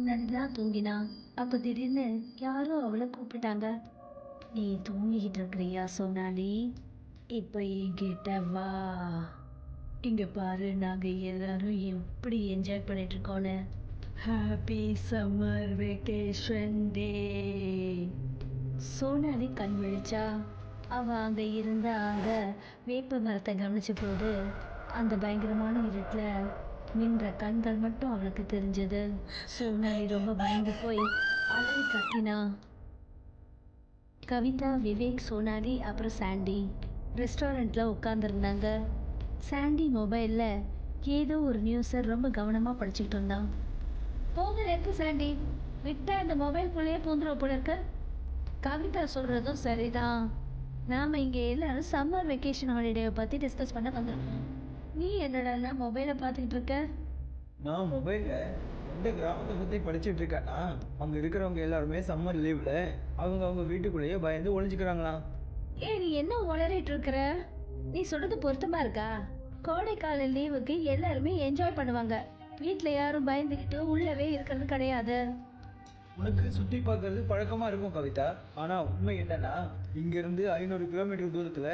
முன்னாடி தான் தூங்கினா. அப்ப திடீர்னு யாரோ அவளை கூப்பிட்டாங்க. நீ தூங்கிக்கிட்டு இருக்கிறியா சோனாலி? இப்ப என்கிட்ட வா. இங்க பாரு, நாங்க எல்லாரும் எப்படி என்ஜாய் பண்ணிட்டு இருக்கோன்னு. ஹாப்பி சம்மர் வெக்கேஷன் டே. சோனாலி கண் விழிச்சா. அவ அங்க இருந்த அந்த வேப்ப மரத்தை கவனிச்ச போது அந்த பயங்கரமான இருட்டுல நின்ற கண்கள் மட்டும் அவளுக்கு தெரிஞ்சது. சோனாலி ரொம்ப பயந்து போய் அலறி கத்தினா. கவிதா, விவேக், சோனாலி அப்புறம் சாண்டி ரெஸ்டாரண்ட்ல உட்காந்துருந்தாங்க. சாண்டி மொபைல்ல ஏதோ ஒரு நியூஸை ரொம்ப கவனமா படிச்சுக்கிட்டு இருந்தான். போங்க இருக்கு சாண்டி, விட்டா இந்த மொபைல்குள்ளேயே பூந்துருவ போல இருக்கு. கவிதா சொல்றதும் சரிதான். நாம இங்க எல்லாரும் சம்மர் வெக்கேஷன் ஹாலிடேவை பத்தி டிஸ்கஸ் பண்ண வந்திருக்கோம். நீ என்னடா மொபைலை பார்த்துக்கிட்டு இருக்க? நான் மொபைலில் எந்த கிராமத்தை பற்றி படிச்சுட்டு இருக்கேன்னா, அங்கே இருக்கிறவங்க எல்லாருமே சம்மர் லீவில் அவங்க வீட்டுக்குள்ளேயே பயந்து ஒழிஞ்சுக்கிறாங்களாம். நீ என்ன உளறிட்டு இருக்கிற? நீ சொல்றது பொருத்தமா இருக்கா? கோடைக்கால லீவுக்கு எல்லாருமே என்ஜாய் பண்ணுவாங்க. வீட்டில் யாரும் பயந்துக்கிட்டு உள்ளவே இருக்கிறது கிடையாது. உனக்கு சுற்றி பார்க்கறது பழக்கமாக இருக்கும் கவிதா. ஆனால் உண்மை என்னன்னா, இங்கேருந்து 500 கிலோமீட்டர் தூரத்தில்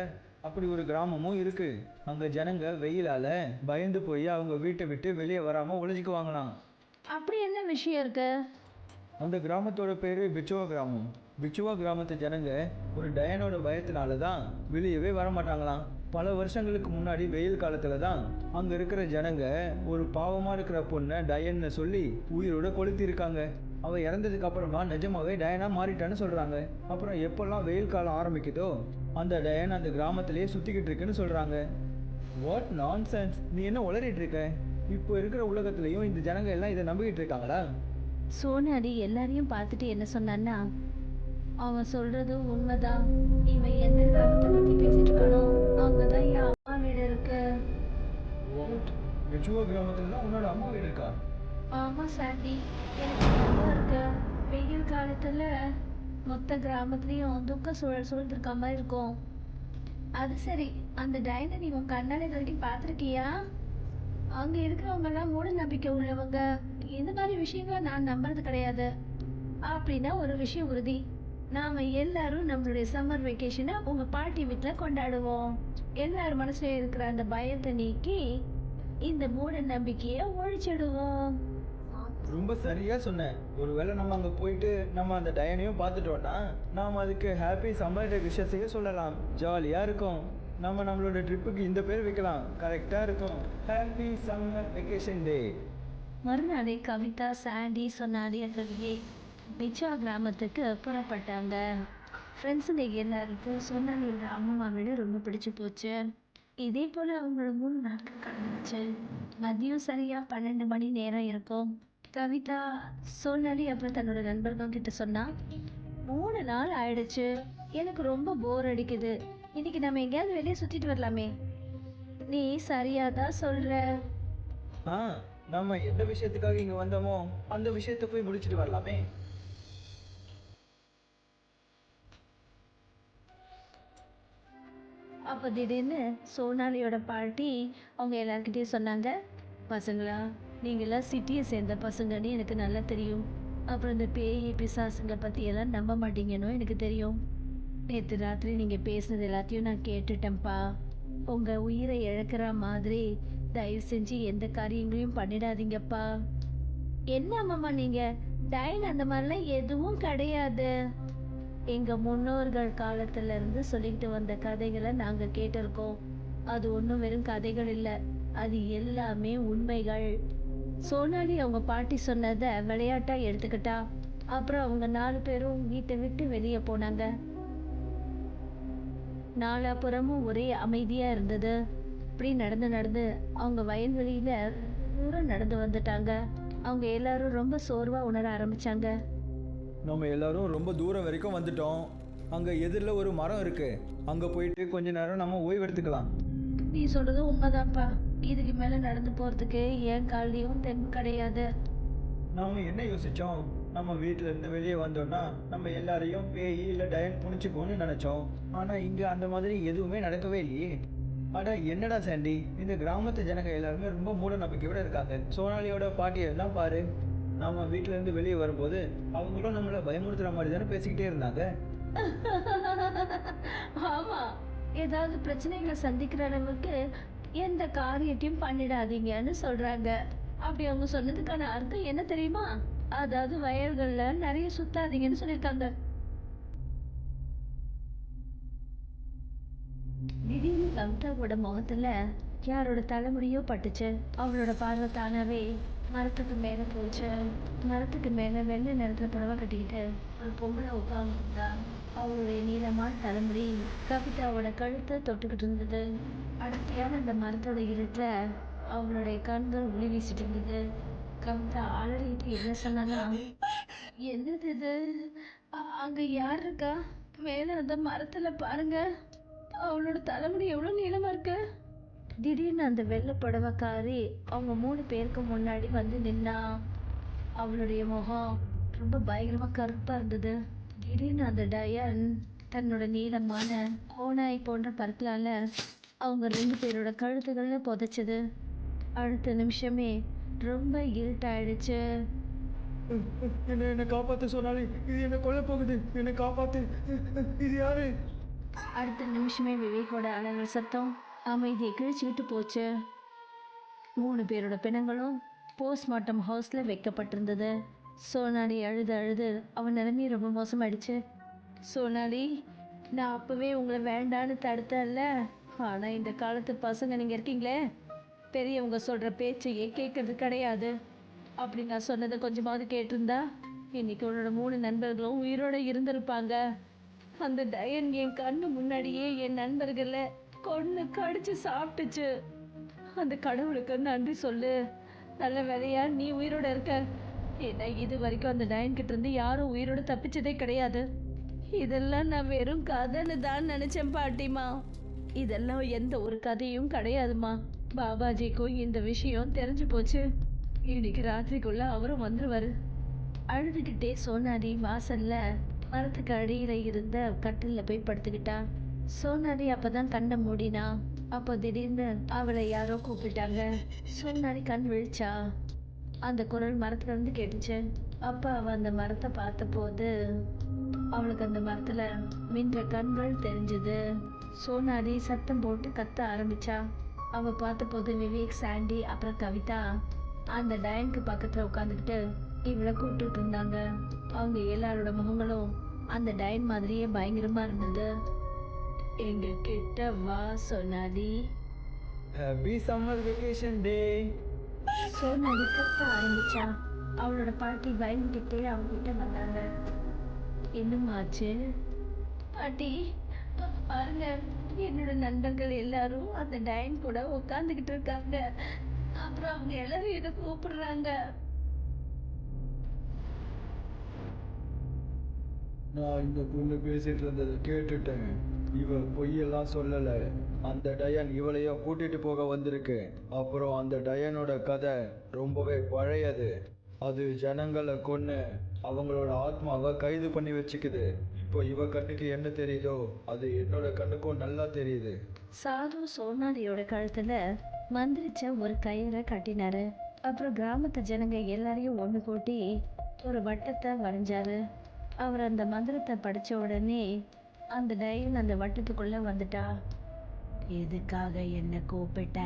அப்படி ஒரு கிராமமும் இருக்குது. அங்கே ஜனங்க வெயிலால் பயந்து போய் அவங்க வீட்டை விட்டு வெளியே வராமல் ஒழிஞ்சிக்குவாங்களாம். அப்படி என்ன விஷயம் இருக்கு? அந்த கிராமத்தோட பேர் பிச்சுவா கிராமம். பிச்சுவா கிராமத்து ஜனங்க ஒரு டயனோட பயத்தினால தான் வெளியவே வரமாட்டாங்களாம். பல வருஷங்களுக்கு முன்னாடி வெயில் காலத்தில் தான் அங்கே இருக்கிற ஜனங்க ஒரு பாவமாக இருக்கிற பொண்ணை டயன்னு சொல்லி உயிரோட கொளுத்திருக்காங்க. அவள் இறந்ததுக்கு அப்புறமா நிஜமாவே டயனா மாறிட்டான்னு சொல்கிறாங்க. அப்புறம் எப்போல்லாம் வெயில் காலம் ஆரம்பிக்குதோ அந்த டயன் அந்த கிராமத்திலேயே சுற்றிக்கிட்டு இருக்குன்னு சொல்கிறாங்க. What nonsense! நீ என்ன உளறிட்டு இருக்க? இப்போ இருக்கிற உலகத்துலேயும் இந்த ஜனங்க எல்லாம் இதை நம்பிக்கிட்டு இருக்காங்களா? சோனாலி எல்லாரையும் பார்த்துட்டு என்ன சொன்னான்னா, அவன் சொல்றது உண்மைதான். இவன் எந்த கிராமத்தை பத்தி பேசிட்டு இருக்கானோ அங்கதான் என் அம்மா வீடு இருக்கு. பிச்சுவா கிராமத்தில் தான் உன்னோட அம்மா வீடு இருக்கா? ஆமா சாண்டி, எனக்கு நல்லா இருக்கு. வெயில் காலத்துல மொத்த கிராமத்துலயும் துக்க சூழல் சூழ்ந்திருக்க மாதிரி இருக்கும். அது சரி, அந்த டைனை நீ உன் கண்ணால இது வரைக்கும் பார்த்துருக்கியா? அங்க இருக்கிறவங்க எல்லாம் மூட நம்பிக்கை உள்ளவங்க. இந்த மாதிரி விஷயங்களை நான் நம்புறது கிடையாது. அப்படின்னா ஒரு விஷயம் உறுதி, நாம எல்லாரும் நம்மளுடைய சம்மர் வெக்கேஷனை உங்க பாட்டி வீட்டுல கொண்டாடுவோம். எல்லார் மனசுல இருக்கிற அந்த பயத்தை நீக்கி இந்த மூட நம்பிக்கையை ஒழிச்சிடுவோம். ரொம்ப சரியா சொன்னேன். ஒருவேளை நம்ம அங்கே போயிட்டு நம்ம அந்த டயனையும் பார்த்துட்டோம்னா நாம் அதுக்கு ஹாப்பி சம்மர் டே விஷயத்தையே சொல்லலாம். ஜாலியாக இருக்கும். நம்மளோட ட்ரிப்புக்கு இந்த பேர் வைக்கலாம். கரெக்டாக இருக்கும். ஹாப்பி சம்மர் வெக்கேஷன் டே. மறுநாளே கவிதா, சாண்டி, சொன்னாடி அங்கே பிச்சா கிராமத்துக்கு புறப்பட்டாங்க. ஃப்ரெண்ட்ஸுங்க எல்லாருக்கும் சொன்னாலியோட அம்மா வீடு ரொம்ப பிடிச்சி போச்சு. இதே போல் அவங்களோட 3 நாட்கள் கடந்துச்சு. மதியம் சரியா 12 மணி நேரம் இருக்கும். கவிதா சோனாலி அப்புறம் தன்னோட நண்பர்கள் கிட்ட சொன்னா, 3 நாள் ஆயிடுச்சு, எனக்கு ரொம்ப போர் அடிக்குது. இன்னைக்கு நம்ம எங்கேயாவது வெளியே சுத்திட்டு வரலாமே. நீ சரியா தான் சொல்ற. நம்ம எந்த விஷயத்துக்காக இங்கே வந்தோமோ அந்த விஷயத்தை போய் முடிச்சுட்டு வரலாமே. அப்போ திடீர்னு சோனாலியோட பாட்டி அவங்க எல்லாருக்கிட்டையும் சொன்னாங்க, பசங்களா, நீங்களாம் சிட்டியை சேர்ந்த பசங்கன்னு எனக்கு நல்லா தெரியும். அப்புறம் இந்த பேய் பிசாசுங்களை பற்றியெல்லாம் நம்ப மாட்டீங்கன்னு எனக்கு தெரியும். நேற்று ராத்திரி நீங்கள் பேசுனது எல்லாத்தையும் நான் கேட்டுட்டேன்ப்பா. உங்கள் உயிரை இழக்கிற மாதிரி தயவு செஞ்சு எந்த காரியங்களையும் பண்ணிடாதீங்கப்பா. என்ன அம்மாம்மா நீங்கள்? டைன் அந்த மாதிரிலாம் எதுவும் கிடையாது. எங்க முன்னோர்கள் காலத்துல இருந்து சொல்லிட்டு வந்த கதைகளை நாங்க கேட்டிருக்கோம். அது ஒன்றும் வெறும் கதைகள் இல்லை, அது எல்லாமே உண்மைகள். சோனாலி அவங்க பாட்டி சொன்னதை விளையாட்டா எடுத்துக்கிட்டா. அப்புறம் அவங்க 4 பேரும் வீட்டை விட்டு வெளியே போனாங்க. நாலாபுறமும் ஒரே அமைதியா இருந்தது. இப்படி நடந்து நடந்து அவங்க வயல்வெளியில தூரம் நடந்து வந்துட்டாங்க. அவங்க எல்லாரும் ரொம்ப சோர்வா உணர ஆரம்பிச்சாங்க. நம்ம எல்லாரும் ரொம்ப தூரம் வரைக்கும் வந்துட்டோம். அங்கே எதிரில் ஒரு மரம் இருக்கு. அங்கே போயிட்டு கொஞ்ச நேரம் நம்ம ஓய்வு எடுத்துக்கலாம். நீ சொல்றது உண்மைதான்ப்பா. இதுக்கு மேல நடந்து போறதுக்கு என் காலையும் தெம்பு கிடையாது. நாம என்ன யோசிச்சோம்? நம்ம வீட்டில இருந்து வெளியே வந்தோம்னா நம்ம எல்லாரையும் பேய் இல்லை டயன் புடிச்சுக்கோன்னு நினைச்சோம். ஆனால் இங்கே அந்த மாதிரி எதுவுமே நடக்கவே இல்லையே. ஆனால் என்னடா சாண்டி, இந்த கிராமத்து ஜனங்க எல்லாருமே ரொம்ப மூட நம்பிக்கையோட இருக்காங்க. சோனாலியோட பாட்டியெல்லாம் பாரு, நம்ம வீட்டிலேருந்து வெளியே வரும்போது அவங்களும் நம்மளை பயமுறுத்துகிற மாதிரி தானே பேசிக்கிட்டே இருந்தாங்க. ஆமா. ஏதாவது பிரச்சனைகளை சந்திக்கிற அளவுக்கு எந்த காரியத்தையும் பண்ணிடாதீங்கன்னு சொல்றாங்க. அப்படி அவங்க சொன்னதுக்கான அர்த்தம் என்ன தெரியுமா? அதாவது வயல்கள்ல நிறைய சுத்தாதீங்கன்னு சொல்லியிருக்காங்க. திடீர்னு கவிதாவோட முகத்துல யாரோட தலைமுடியோ பட்டுச்சு. அவளோட பார்வை தானாவே மரத்துக்கு மேல போச்சு. மரத்துக்கு மேல வெள்ளை நிறத்துல புடவை கட்டிக்கிட்டு ஒரு பொம்பளை உட்கார்ந்துருந்தா. அவளுடைய நீளமான தலைமுடி கவிதாவோட கழுத்தை தொட்டுக்கிட்டு இருந்தது. அடர்த்தியான அந்த மரத்தோட இருட்டுல அவளுடைய கண்கள் ஒளி வீசிட்டு இருந்தது. கவிதா அலறிட்டு என்ன சொன்னானா, என்னது இது? அங்க யார் இருக்கா? மேல அந்த மரத்துல பாருங்க, அவளோட தலைமுடி எவ்வளவு நீளமா இருக்கு. திடீர்னு அந்த வெள்ளை புடவைக்காரி அவங்க 3 பேருக்கு முன்னாடி வந்து நின்னா. அவளுடைய முகம் ரொம்ப பயங்கரமா கருப்பா இருந்தது. திடீர்னு அந்த டயன் தன்னோட நீளமான ஓநாய் போன்ற பற்களால அவங்க 2 பேரோட கழுத்துகளை புதைச்சது. அடுத்த நிமிஷமே ரொம்ப இருட்டாயிடுச்சு. என்னை காப்பாற்று சொன்னாலே, இது என்னை கொல்ல போகுது, என்னை காப்பாற்று, இது யாரு? அடுத்த நிமிஷமே விவேக்கோட அலறல் சத்தம் அமைதியை கிழிச்சுக்கிட்டு போச்சு. 3 பேரோட பிணங்களும் போஸ்ட்மார்ட்டம் ஹவுஸ்ல வைக்கப்பட்டிருந்தது. சோனாலி அழுது அழுது அவன் நிலைமை ரொம்ப மோசமாயிடுச்சு. சோனாலி, நான் அப்பவே உங்களை வேண்டான்னு தடுத்தேன்ல. ஆனா இந்த காலத்து பசங்க நீங்க இருக்கீங்களே, பெரியவங்க சொல்ற பேச்சையே கேட்கறது கிடையாது. அப்படி நான் சொன்னதை கொஞ்சமாவது கேட்டிருந்தா இன்னைக்கு உன்னோட 3 நண்பர்களும் உயிரோட இருந்திருப்பாங்க. அந்த டயன் என் கண்ணு முன்னாடியே என் நண்பர்களை கொன்னு கடிச்சு சாப்பிட்டுச்சு. அந்த கடவுளுக்கு நன்றி சொல்லு. நல்ல வேலையா நீ உயிரோட இருக்க. ஏன்னா இது வரைக்கும் அந்த டயன் கிட்ட இருந்து யாரும் உயிரோட தப்பிச்சதே கிடையாது. இதெல்லாம் நான் வெறும் கதைன்னு தான் நினைச்சேன் பாட்டிமா. இதெல்லாம் எந்த ஒரு கதையும் கிடையாதுமா. பாபாஜிக்கும் இந்த விஷயம் தெரிஞ்சு போச்சு. இன்னைக்கு ராத்திரிக்குள்ள அவரும் வந்துருவாரு. அழுதுகிட்டே சோனாலி வாசல்ல மரத்துக்கு அடியில இருந்த கட்டில்ல போய் படுத்துக்கிட்டா. சோனாலி அப்பதான் கண்ணை மூடினா. அப்போ திடீர்னு அவளை யாரோ கூப்பிட்டாங்க. சோனாலி கண் விழிச்சா. அந்த குரல் மரத்துல இருந்து கேட்டுச்சு. அப்ப அவ அந்த மரத்தை பார்த்த போது அவளுக்கு அந்த மரத்துல மின்ற கண்கள் தெரிஞ்சது. சோனாலி சத்தம் போட்டு கத்த ஆரம்பிச்சா. அவ பார்த்த போது விவேக், சாண்டி அப்புறம் கவிதா அந்த டயனுக்கு பக்கத்துல உட்காந்துக்கிட்டு இவளை கூப்பிட்டு இருந்தாங்க. அவங்க எல்லாரோட முகங்களும் அந்த டயன் மாதிரியே பயங்கரமா இருந்தது. எங்க கிட்ட வா சோனாலி. ஹாப்பி சம்மர் வெக்கேஷன் டே. சோனாலி கத்த ஆரம்பிச்சா. அவளோட பாட்டி பயந்துகிட்டே அவகிட்ட வந்தாங்க. என்னமாச்சு பாட்டி? பாருங்க, என்னோட நண்பர்கள் எல்லாரும் அந்த டயன் கூட உட்காந்துக்கிட்டு இருக்காங்க. அப்புறம் அவங்க எல்லாரும் என்ன கூப்பிடுறாங்க. நான் இந்த பொண்ணு பேசிட்டு இருந்ததை கேட்டுட்டேன். இவ பொய்யெல்லாம் சொல்லல. அந்த டயன் இவளையோ கூட்டிட்டு போக வந்திருக்கு. அப்புறம் அந்த டயனோட கதை ரொம்பவே பழையது. அது ஜனங்களை கொன்னு அவங்களோட ஆத்மாவை கைது பண்ணி வச்சுக்குது. இப்போ இவ கண்ணுக்கு என்ன தெரியுதோ அது என்னோட கண்ணுக்கும் நல்லா தெரியுது. சாது சோனாலியோட கழுத்துல மந்திரிச்ச ஒரு கயிறை கட்டினாரு. அப்புறம் கிராமத்து ஜனங்க எல்லாரையும் ஒன்று கூட்டி ஒரு வட்டத்தை வரைஞ்சாரு. அவர் அந்த மந்திரத்தை படிச்ச உடனே அந்த டயன் அந்த வட்டத்துக்குள்ள வந்துட்டா. எதுக்காக என்ன கூப்பிட்ட?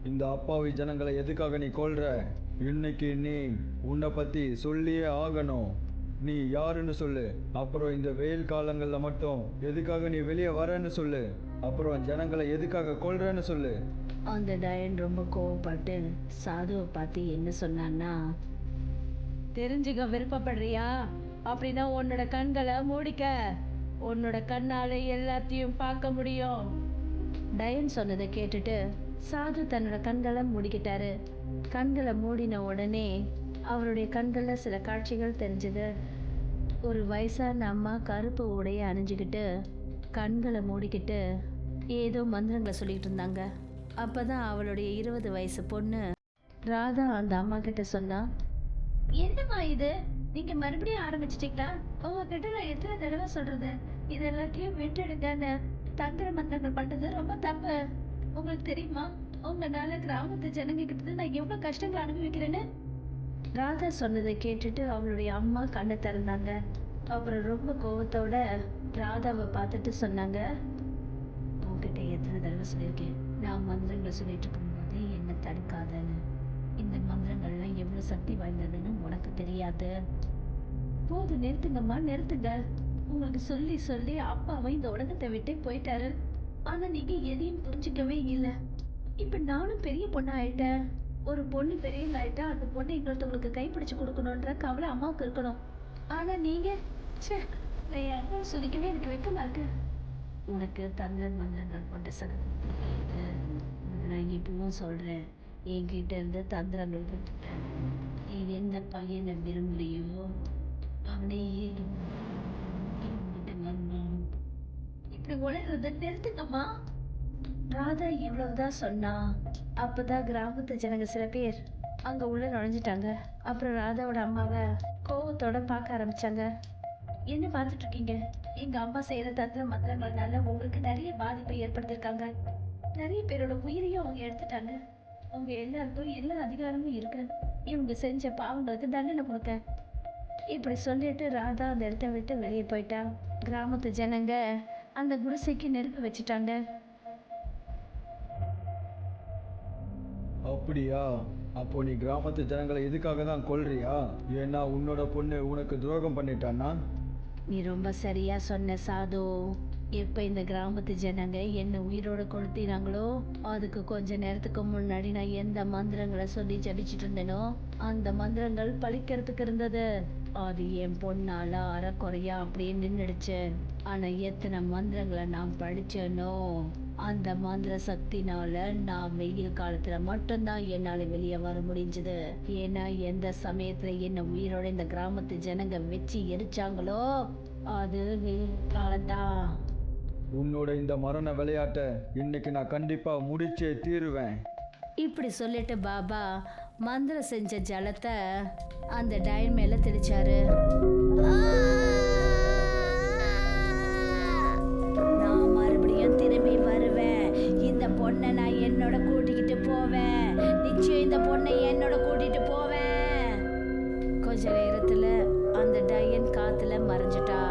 இந்த அப்பாவி ஜனங்களை எதுக்காக நீ கொல்ற? இன்னைக்கு நீ உன்னை பத்தி சொல்லியே ஆகணும். நீ யாருன்னு சொல்லு. அப்புறம் இந்த வெயில் காலங்கள்ல மட்டும் எதுக்காக நீ வெளியே வரேன்னு சொல்லு. அப்புறம் ஜனங்களை எதுக்காக கொல்றன்னு சொல்லு. அந்த டயன் ரொம்ப கோவப்பட்டு சாதுவை பார்த்து என்ன சொன்னான்னா, தெரிஞ்சுக்க விருப்பப்படுறியா? அப்படின்னா உன்னோட கண்களை மூடிக்க. உன்னோட கண்ணால எல்லாத்தையும் பார்க்க முடியும். டயன் சொன்னதை கேட்டுட்டு சாது தன்னோட கண்களை மூடிக்கிட்டாரு. கண்களை மூடின உடனே அவருடைய கண்களில் சில காட்சிகள் தெரிஞ்சது. ஒரு வயசான அம்மா கருப்பு உடைய அணிஞ்சுக்கிட்டு கண்களை மூடிக்கிட்டு ஏதோ மந்திரங்களை சொல்லிட்டு இருந்தாங்க. அப்பதான் அவளுடைய 20 வயசு பொண்ணு ராதா அந்த அம்மா கிட்ட சொன்னா, என்னம்மா இது? நீங்க மறுபடியும் ஆரம்பிச்சிட்டீங்களா? உங்ககிட்ட நான் எத்தனை தடவை சொல்றது, இது எல்லாத்தையும் விட்டுடுங்கன்னு. தந்திர மந்திரங்கள் பண்றது ரொம்ப தப்பு. உங்களுக்கு தெரியுமா, உங்களால கிராமத்து ஜனங்க கிட்ட நான் எவ்வளவு கஷ்டங்கள் அனுபவிக்கிறேன்னு? ராதா சொன்னதை கேட்டுட்டு அவளுடைய அம்மா கண்ணை திறந்தாங்க. அப்புறம் ரொம்ப கோவத்தோட ராதாவை பார்த்துட்டு சொன்னாங்க, உன்கிட்ட எத்தனை தடவை சொல்லியிருக்கேன், நான் மந்திரங்களை சொல்லிட்டு இருக்கும்போது என்னை தடுக்காதன்னு. இந்த மந்திரங்கள்லாம் எவ்வளோ சக்தி வாய்ந்ததுன்னு உனக்கு தெரியாது. போதும், நிறுத்துங்கம்மா, நிறுத்துங்க. உங்களுக்கு சொல்லி சொல்லி அப்பாவும் இந்த உலகத்தை விட்டே போயிட்டாரு. ஆனா நீங்க எதையும் புரிஞ்சுக்கவே இல்லை. இப்ப நானும் பெரிய பொண்ணு ஆயிட்டேன். ஒரு பொண்ணு பெரியவங்க ஆயிட்டா அந்த பொண்ணை இன்னொருத்தவங்களுக்கு கைப்பிடிச்சு கொடுக்கணுன்ற கவலை அம்மாவுக்கு இருக்கணும். ஆனா நீங்க, ச்சே, நான் யாரும் சொல்லிக்கவே எனக்கு வெக்கமா இருக்கு. உனக்கு தந்திரன் மந்திரங்கள் கொண்ட சக்தி இருக்கு. நான் இப்பவும் சொல்றேன், என்கிட்ட இருந்து தந்திரங்கள் கற்றுட்டேன். நீ எந்த பையனை விரும்பலையோ அவனையே என்கிட்ட வரணும். இப்படி உலகிறத நிறுத்துங்கம்மா. ராதா இவ்வளவுதான் சொன்னா. அப்பதான் கிராமத்து ஜனங்க சில பேர் அங்க உள்ள நுழைஞ்சிட்டாங்க. அப்புறம் ராதாவோட அம்மாவை கோவத்தோட பார்க்க ஆரம்பிச்சாங்க. என்ன பார்த்துட்டு இருக்கீங்க? எங்க அம்மா செய்யற தந்திர மந்திரங்கள்னால உங்களுக்கு நிறைய பாதிப்பை ஏற்படுத்திருக்காங்க. நிறைய பேரோட உயிரையும் அவங்க எடுத்துட்டாங்க. அவங்க எல்லாருக்கும் எல்லா அதிகாரமும் இருக்கு. இவங்க செஞ்ச பாவங்களுக்கு தண்டனை கொடுக்க. இப்படி சொல்லிட்டு ராதா அந்த இடத்த விட்டு வெளியே போயிட்டா. கிராமத்து ஜனங்க அந்த குடிசைக்கு நெருப்பு வச்சுட்டாங்க. அப்படியா? அப்போ நீ கிராமத்து ஜனங்களை இதுக்காக தான் கொல்றியா? ஏன்னா உன்னோட பொண்ணு உனக்கு துரோகம் பண்ணிட்டான்னா? நீ ரொம்ப சரியா சொன்ன சாது. எப்ப இந்த கிராமத்து ஜனங்க என்ன உயிரோட கொளுத்தினாங்களோ அதுக்கு கொஞ்ச நேரத்துக்கு முன்னாடி நான் எந்த மந்திரங்களை சொல்லி ஜபிச்சுட்டு இருந்தேனோ அந்த மந்திரங்கள் பழிக்கிறதுக்கு இருந்தது. அது என் பொண்ணால அறக்குறையா அப்படியே நின்றுடுச்சு. ஆனா எத்தனை மந்திரங்களை நான் படிச்சேனோ அந்த மந்திர சக்தினால நான் வெயில் காலத்துல மட்டும்தான் என்னால வெளியே வர முடிஞ்சது. ஏன்னா எந்த சமயத்துல என்ன உயிரோட இந்த கிராமத்து ஜனங்க வச்சு எரிச்சாங்களோ அது வெயில் காலம்தான். உன்னோட இந்த மரண விளையாட்டை இன்னைக்கு நான் கண்டிப்பா முடிச்சே தீருவேன். இப்படி சொல்லிட்டு பாபா மந்திரம் செஞ்ச ஜலத்தை அந்த டயன் மேல தெளிச்சாரு. நான் மறுபடியும் திரும்பி வருவேன். இந்த பொண்ணை நான் என்னோட கூட்டிக்கிட்டு போவேன். நிச்சயம் இந்த பொண்ணை என்னோட கூட்டிட்டு போவேன். கொஞ்ச நேரத்துல அந்த டயன் காத்துல மறைஞ்சிட்டா.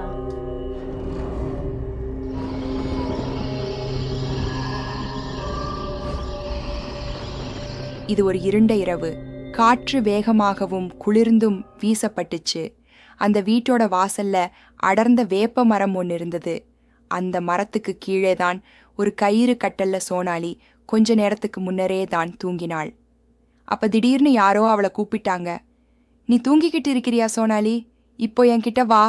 இது ஒரு இருண்ட இரவு. காற்று வேகமாகவும் குளிர்ந்தும் வீசப்பட்டுச்சு. அந்த வீட்டோட வாசல்ல அடர்ந்த வேப்ப மரம் ஒன்று இருந்தது. அந்த மரத்துக்கு கீழே தான் ஒரு கயிறு கட்டல்ல சோனாலி கொஞ்ச நேரத்துக்கு முன்னரே தான் தூங்கினாள். அப்ப திடீர்னு யாரோ அவளை கூப்பிட்டாங்க. நீ தூங்கிக்கிட்டு இருக்கிறியா சோனாலி? இப்போ என்கிட்ட வா.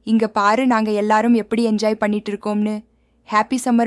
இங்க பாரு, நாங்க எல்லாரும் எப்படி என்ஜாய் பண்ணிட்டு இருக்கோம்னு. Happy summer